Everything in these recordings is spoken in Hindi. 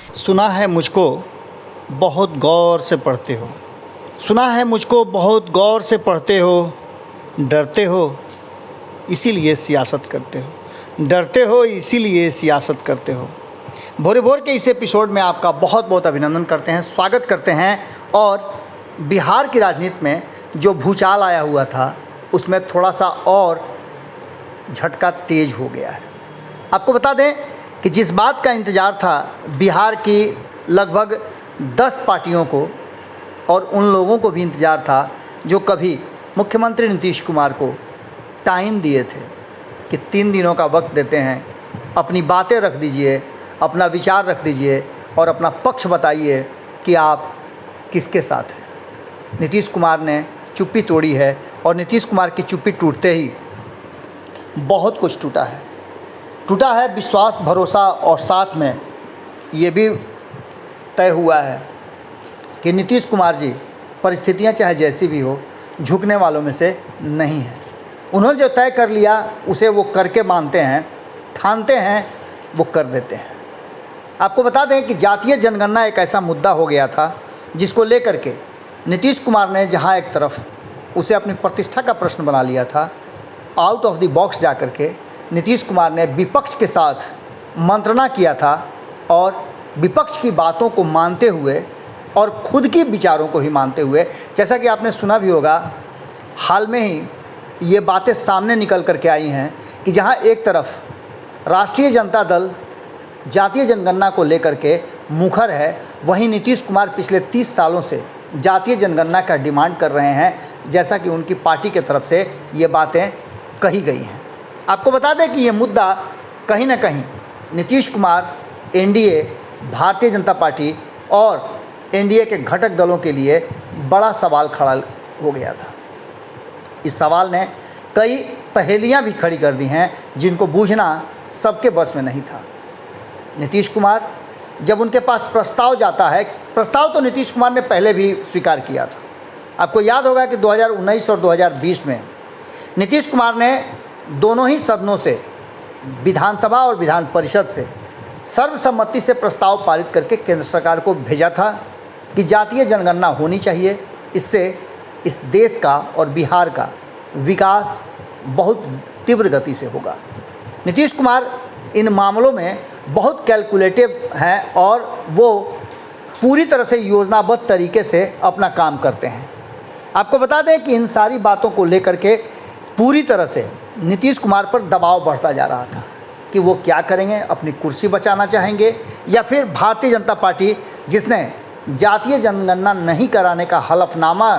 सुना है मुझको बहुत गौर से पढ़ते हो, सुना है मुझको बहुत गौर से पढ़ते हो, डरते हो इसीलिए सियासत करते हो, डरते हो इसीलिए सियासत करते हो। भोरे भोर के इस एपिसोड में आपका बहुत बहुत अभिनंदन करते हैं, स्वागत करते हैं। और बिहार की राजनीति में जो भूचाल आया हुआ था उसमें थोड़ा सा और झटका तेज हो गया है। आपको बता दें कि जिस बात का इंतज़ार था बिहार की लगभग 10 पार्टियों को और उन लोगों को भी इंतज़ार था जो कभी मुख्यमंत्री नीतीश कुमार को टाइम दिए थे कि 3 दिनों का वक्त देते हैं, अपनी बातें रख दीजिए, अपना विचार रख दीजिए और अपना पक्ष बताइए कि आप किसके साथ हैं। नीतीश कुमार ने चुप्पी तोड़ी है और नीतीश कुमार की चुप्पी टूटते ही बहुत कुछ टूटा है विश्वास, भरोसा और साथ में ये भी तय हुआ है कि नीतीश कुमार जी परिस्थितियां चाहे जैसी भी हो झुकने वालों में से नहीं हैं। उन्होंने जो तय कर लिया उसे वो करके मानते हैं, ठानते हैं, वो कर देते हैं। आपको बता दें कि जातीय जनगणना एक ऐसा मुद्दा हो गया था जिसको लेकर के नीतीश कुमार ने जहां एक तरफ उसे अपनी प्रतिष्ठा का प्रश्न बना लिया था, आउट ऑफ द बॉक्स जा कर के नीतीश कुमार ने विपक्ष के साथ मंत्रणा किया था और विपक्ष की बातों को मानते हुए और खुद के विचारों को ही मानते हुए, जैसा कि आपने सुना भी होगा, हाल में ही ये बातें सामने निकल कर के आई हैं कि जहां एक तरफ राष्ट्रीय जनता दल जातीय जनगणना को लेकर के मुखर है, वहीं नीतीश कुमार पिछले 30 सालों से जातीय जनगणना का डिमांड कर रहे हैं, जैसा कि उनकी पार्टी के तरफ से ये बातें कही गई हैं। आपको बता दें कि ये मुद्दा कहीं ना कहीं नीतीश कुमार, एनडीए, भारतीय जनता पार्टी और एनडीए के घटक दलों के लिए बड़ा सवाल खड़ा हो गया था। इस सवाल ने कई पहेलियां भी खड़ी कर दी हैं जिनको बूझना सबके बस में नहीं था। नीतीश कुमार जब उनके पास प्रस्ताव जाता है, प्रस्ताव तो नीतीश कुमार ने पहले भी स्वीकार किया था। आपको याद होगा कि 2019 और 2020 में नीतीश कुमार ने दोनों ही सदनों से, विधानसभा और विधान परिषद से सर्वसम्मति से प्रस्ताव पारित करके केंद्र सरकार को भेजा था कि जातीय जनगणना होनी चाहिए। इससे इस देश का और बिहार का विकास बहुत तीव्र गति से होगा। नीतीश कुमार इन मामलों में बहुत कैलकुलेटिव हैं और वो पूरी तरह से योजनाबद्ध तरीके से अपना काम करते हैं। आपको बता दें कि इन सारी बातों को लेकर के पूरी तरह से नीतीश कुमार पर दबाव बढ़ता जा रहा था कि वो क्या करेंगे, अपनी कुर्सी बचाना चाहेंगे या फिर भारतीय जनता पार्टी जिसने जातीय जनगणना नहीं कराने का हलफनामा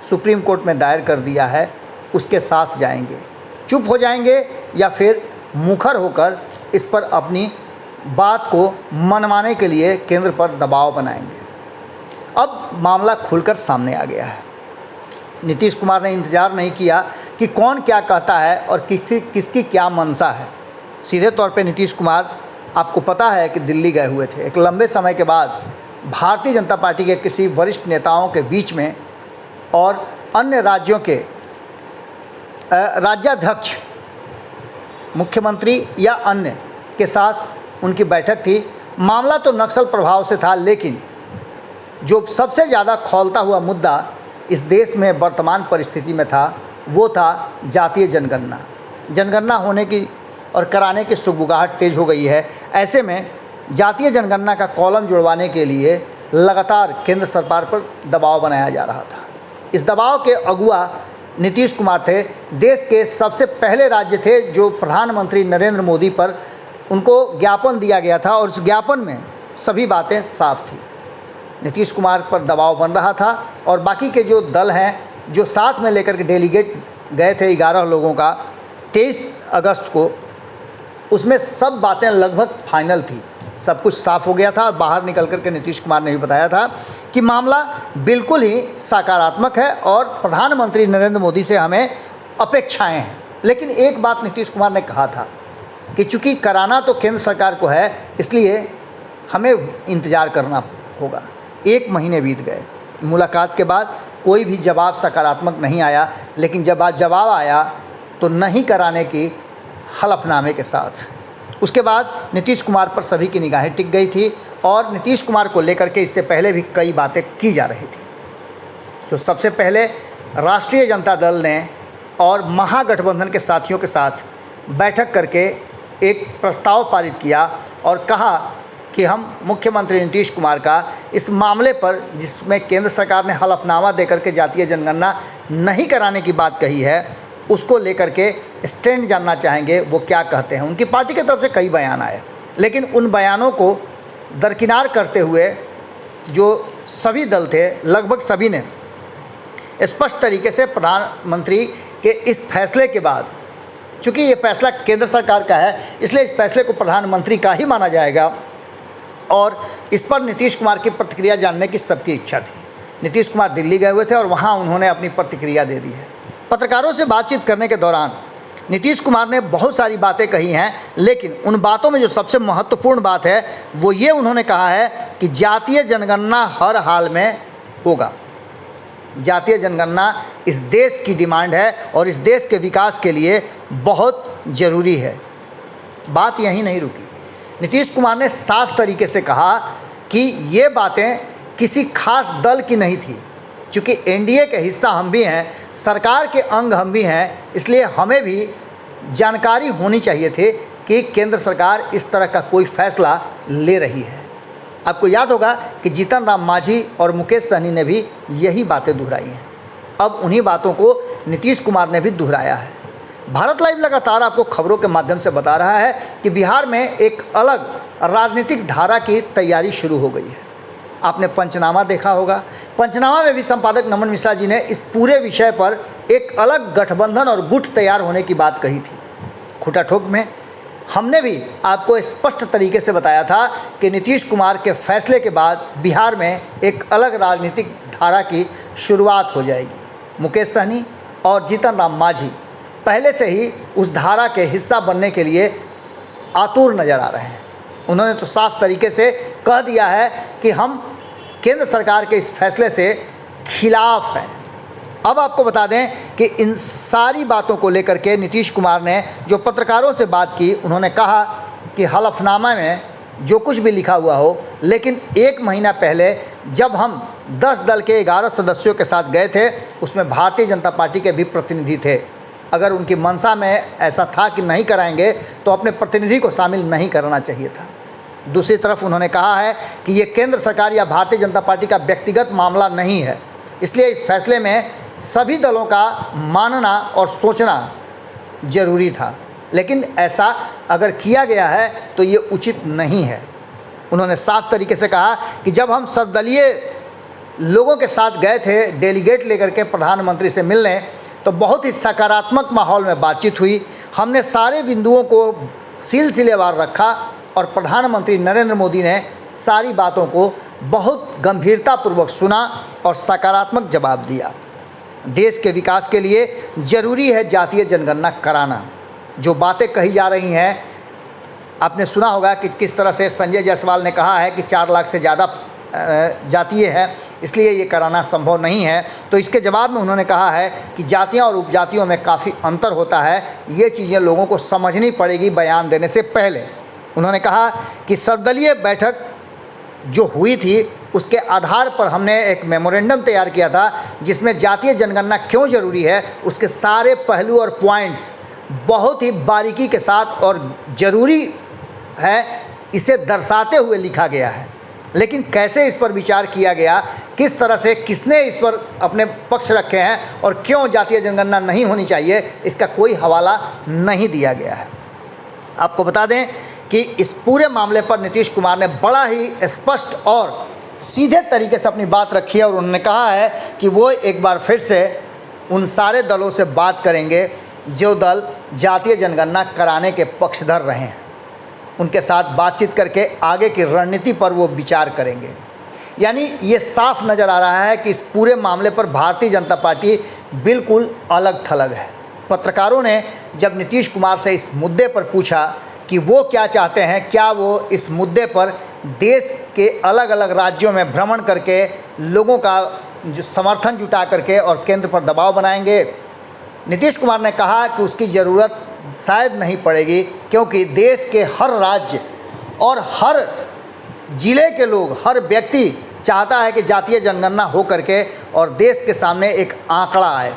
सुप्रीम कोर्ट में दायर कर दिया है उसके साथ जाएंगे, चुप हो जाएंगे या फिर मुखर होकर इस पर अपनी बात को मनवाने के लिए केंद्र पर दबाव बनाएंगे। अब मामला खुलकर सामने आ गया है। नीतीश कुमार ने इंतज़ार नहीं किया कि कौन क्या कहता है और किसकी क्या मंशा है। सीधे तौर पे नीतीश कुमार, आपको पता है कि दिल्ली गए हुए थे। एक लंबे समय के बाद भारतीय जनता पार्टी के किसी वरिष्ठ नेताओं के बीच में और अन्य राज्यों के राज्याध्यक्ष, मुख्यमंत्री या अन्य के साथ उनकी बैठक थी। मामला तो नक्सल प्रभाव से था, लेकिन जो सबसे ज़्यादा खौलता हुआ मुद्दा इस देश में वर्तमान परिस्थिति में था वो था जातीय जनगणना। जनगणना होने की और कराने की सुगबुगाहट तेज़ हो गई है। ऐसे में जातीय जनगणना का कॉलम जुड़वाने के लिए लगातार केंद्र सरकार पर दबाव बनाया जा रहा था। इस दबाव के अगुआ नीतीश कुमार थे। देश के सबसे पहले राज्य थे जो प्रधानमंत्री नरेंद्र मोदी पर उनको ज्ञापन दिया गया था और उस ज्ञापन में सभी बातें साफ थी। नीतीश कुमार पर दबाव बन रहा था और बाकी के जो दल हैं जो साथ में लेकर के डेलीगेट गए थे 11 लोगों का 23 अगस्त को, उसमें सब बातें लगभग फाइनल थी, सब कुछ साफ हो गया था। और बाहर निकल कर के नीतीश कुमार ने भी बताया था कि मामला बिल्कुल ही सकारात्मक है और प्रधानमंत्री नरेंद्र मोदी से हमें अपेक्षाएं हैं। लेकिन एक बात नीतीश कुमार ने कहा था कि चूँकि कराना तो केंद्र सरकार को है, इसलिए हमें इंतज़ार करना होगा। 1 महीने बीत गए, मुलाकात के बाद कोई भी जवाब सकारात्मक नहीं आया। लेकिन जब जवाब आया तो नहीं कराने की हलफनामे के साथ। उसके बाद नीतीश कुमार पर सभी की निगाहें टिक गई थी और नीतीश कुमार को लेकर के इससे पहले भी कई बातें की जा रही थी। जो सबसे पहले राष्ट्रीय जनता दल ने और महागठबंधन के साथियों के साथ बैठक करके एक प्रस्ताव पारित किया और कहा कि हम मुख्यमंत्री नीतीश कुमार का इस मामले पर, जिसमें केंद्र सरकार ने हलफनामा देकर के जातीय जनगणना नहीं कराने की बात कही है, उसको लेकर के स्टैंड जानना चाहेंगे वो क्या कहते हैं। उनकी पार्टी की तरफ से कई बयान आए, लेकिन उन बयानों को दरकिनार करते हुए जो सभी दल थे, लगभग सभी ने स्पष्ट तरीके से प्रधानमंत्री के इस फैसले के बाद, चूँकि ये फैसला केंद्र सरकार का है इसलिए इस फैसले को प्रधानमंत्री का ही माना जाएगा और इस पर नीतीश कुमार की प्रतिक्रिया जानने की सबकी इच्छा थी। नीतीश कुमार दिल्ली गए हुए थे और वहाँ उन्होंने अपनी प्रतिक्रिया दे दी है। पत्रकारों से बातचीत करने के दौरान नीतीश कुमार ने बहुत सारी बातें कही हैं, लेकिन उन बातों में जो सबसे महत्वपूर्ण बात है वो ये उन्होंने कहा है कि जातीय जनगणना हर हाल में होगा। जातीय जनगणना इस देश की डिमांड है और इस देश के विकास के लिए बहुत ज़रूरी है। बात यहीं नहीं रुकी। नीतीश कुमार ने साफ तरीके से कहा कि ये बातें किसी खास दल की नहीं थी, क्योंकि एनडीए के हिस्सा हम भी हैं, सरकार के अंग हम भी हैं, इसलिए हमें भी जानकारी होनी चाहिए थी कि केंद्र सरकार इस तरह का कोई फैसला ले रही है। आपको याद होगा कि जीतन राम मांझी और मुकेश सहनी ने भी यही बातें दोहराई हैं। अब उन्हीं बातों को नीतीश कुमार ने भी दोहराया है। भारत लाइव लगातार आपको खबरों के माध्यम से बता रहा है कि बिहार में एक अलग राजनीतिक धारा की तैयारी शुरू हो गई है। आपने पंचनामा देखा होगा। पंचनामा में भी संपादक नमन मिश्रा जी ने इस पूरे विषय पर एक अलग गठबंधन और गुट तैयार होने की बात कही थी। खूटा ठोक में हमने भी आपको स्पष्ट तरीके से बताया था कि नीतीश कुमार के फैसले के बाद बिहार में एक अलग राजनीतिक धारा की शुरुआत हो जाएगी। मुकेश सहनी और जीतन राम मांझी पहले से ही उस धारा के हिस्सा बनने के लिए आतुर नज़र आ रहे हैं। उन्होंने तो साफ तरीके से कह दिया है कि हम केंद्र सरकार के इस फैसले से खिलाफ हैं। अब आपको बता दें कि इन सारी बातों को लेकर के नीतीश कुमार ने जो पत्रकारों से बात की, उन्होंने कहा कि हलफनामा में जो कुछ भी लिखा हुआ हो, लेकिन 1 महीना पहले जब हम 10 दल के 11 सदस्यों के साथ गए थे उसमें भारतीय जनता पार्टी के भी प्रतिनिधि थे। अगर उनकी मंशा में ऐसा था कि नहीं कराएंगे तो अपने प्रतिनिधि को शामिल नहीं करना चाहिए था। दूसरी तरफ उन्होंने कहा है कि ये केंद्र सरकार या भारतीय जनता पार्टी का व्यक्तिगत मामला नहीं है, इसलिए इस फैसले में सभी दलों का मानना और सोचना जरूरी था, लेकिन ऐसा अगर किया गया है तो ये उचित नहीं है। उन्होंने साफ तरीके से कहा कि जब हम सर्वदलीय लोगों के साथ गए थे डेलीगेट लेकर के प्रधानमंत्री से मिलने, तो बहुत ही सकारात्मक माहौल में बातचीत हुई। हमने सारे बिंदुओं को सिलसिलेवार रखा और प्रधानमंत्री नरेंद्र मोदी ने सारी बातों को बहुत गंभीरतापूर्वक सुना और सकारात्मक जवाब दिया। देश के विकास के लिए ज़रूरी है जातीय जनगणना कराना। जो बातें कही जा रही हैं, आपने सुना होगा कि किस तरह से संजय जायसवाल ने कहा है कि 4 लाख से ज़्यादा जातीय है, इसलिए ये कराना संभव नहीं है। तो इसके जवाब में उन्होंने कहा है कि जातियां और उपजातियों में काफ़ी अंतर होता है, ये चीज़ें लोगों को समझनी पड़ेगी बयान देने से पहले। उन्होंने कहा कि सर्वदलीय बैठक जो हुई थी उसके आधार पर हमने एक मेमोरेंडम तैयार किया था, जिसमें जातीय जनगणना क्यों ज़रूरी है उसके सारे पहलू और पॉइंट्स बहुत ही बारीकी के साथ और ज़रूरी है इसे दर्शाते हुए लिखा गया है। लेकिन कैसे इस पर विचार किया गया, किस तरह से किसने इस पर अपने पक्ष रखे हैं और क्यों जातीय जनगणना नहीं होनी चाहिए, इसका कोई हवाला नहीं दिया गया है। आपको बता दें कि इस पूरे मामले पर नीतीश कुमार ने बड़ा ही स्पष्ट और सीधे तरीके से अपनी बात रखी है और उन्होंने कहा है कि वो एक बार फिर से उन सारे दलों से बात करेंगे जो दल जातीय जनगणना कराने के पक्षधर रहे हैं। उनके साथ बातचीत करके आगे की रणनीति पर वो विचार करेंगे। यानी ये साफ नज़र आ रहा है कि इस पूरे मामले पर भारतीय जनता पार्टी बिल्कुल अलग थलग है। पत्रकारों ने जब नीतीश कुमार से इस मुद्दे पर पूछा कि वो क्या चाहते हैं, क्या वो इस मुद्दे पर देश के अलग अलग राज्यों में भ्रमण करके लोगों का जो समर्थन जुटा करके और केंद्र पर दबाव बनाएंगे, नीतीश कुमार ने कहा कि उसकी ज़रूरत शायद नहीं पड़ेगी, क्योंकि देश के हर राज्य और हर ज़िले के लोग, हर व्यक्ति चाहता है कि जातीय जनगणना हो करके और देश के सामने एक आंकड़ा आए,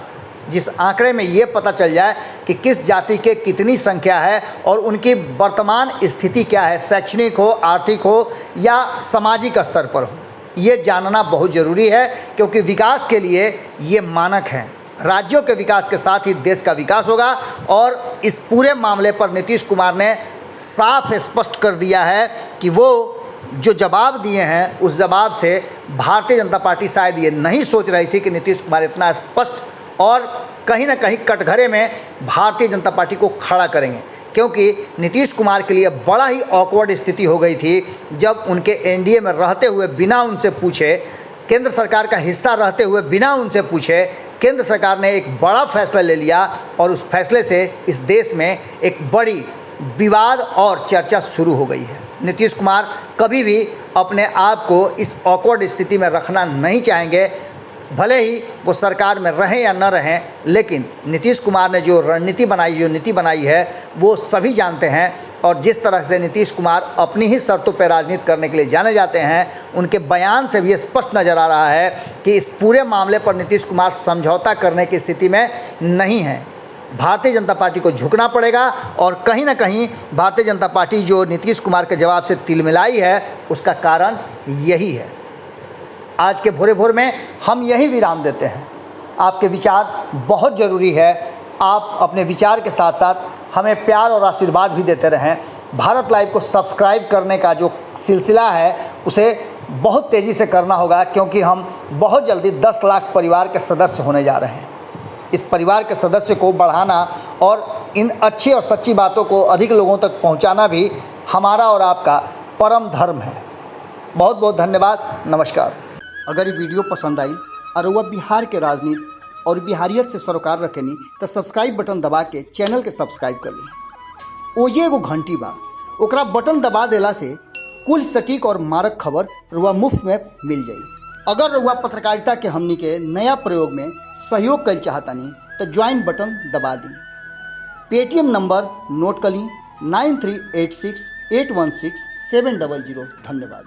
जिस आंकड़े में ये पता चल जाए कि किस जाति के कितनी संख्या है और उनकी वर्तमान स्थिति क्या है, शैक्षणिक हो, आर्थिक हो या सामाजिक स्तर पर हो। ये जानना बहुत ज़रूरी है, क्योंकि विकास के लिए ये मानक हैं। राज्यों के विकास के साथ ही देश का विकास होगा। और इस पूरे मामले पर नीतीश कुमार ने साफ स्पष्ट कर दिया है कि वो जो जवाब दिए हैं उस जवाब से भारतीय जनता पार्टी शायद ये नहीं सोच रही थी कि नीतीश कुमार इतना स्पष्ट और कहीं ना कहीं कटघरे में भारतीय जनता पार्टी को खड़ा करेंगे, क्योंकि नीतीश कुमार के लिए बड़ा ही ऑकवर्ड स्थिति हो गई थी जब उनके एनडीए में रहते हुए बिना उनसे पूछे, केंद्र सरकार का हिस्सा रहते हुए बिना उनसे पूछे, केंद्र सरकार ने एक बड़ा फैसला ले लिया और उस फैसले से इस देश में एक बड़ी विवाद और चर्चा शुरू हो गई है। नीतीश कुमार कभी भी अपने आप को इस ऑकवर्ड स्थिति में रखना नहीं चाहेंगे, भले ही वो सरकार में रहें या न रहें, लेकिन नीतीश कुमार ने जो रणनीति बनाई, जो नीति बनाई है, वो सभी जानते हैं। और जिस तरह से नीतीश कुमार अपनी ही शर्तों पर राजनीति करने के लिए जाने जाते हैं, उनके बयान से भी स्पष्ट नज़र आ रहा है कि इस पूरे मामले पर नीतीश कुमार समझौता करने की स्थिति में नहीं है। भारतीय जनता पार्टी को झुकना पड़ेगा और कहीं ना कहीं भारतीय जनता पार्टी जो नीतीश कुमार के जवाब से तिलमिलाई है, उसका कारण यही है। आज के भोरे भोर में हम यही विराम देते हैं। आपके विचार बहुत ज़रूरी है। आप अपने विचार के साथ साथ हमें प्यार और आशीर्वाद भी देते रहें। भारत लाइव को सब्सक्राइब करने का जो सिलसिला है उसे बहुत तेज़ी से करना होगा, क्योंकि हम बहुत जल्दी 10 लाख परिवार के सदस्य होने जा रहे हैं। इस परिवार के सदस्य को बढ़ाना और इन अच्छी और सच्ची बातों को अधिक लोगों तक पहुंचाना भी हमारा और आपका परम धर्म है। बहुत बहुत धन्यवाद। नमस्कार। अगर ये वीडियो पसंद आई और वह बिहार के राजनीति और बिहारियत से सरोकार रखेनी तो सब्सक्राइब बटन दबा के चैनल के सब्सक्राइब कर ली। ओजे एगो घंटी बा, ओकरा बटन दबा देला से कुल सटीक और मारक खबर रुआ मुफ्त में मिल जाई। अगर रुआ पत्रकारिता के हमनी के नया प्रयोग में सहयोग कर चाहतानी तो ज्वाइन बटन दबा दी। पेटीएम नंबर नोट कर ली 9386816700। धन्यवाद।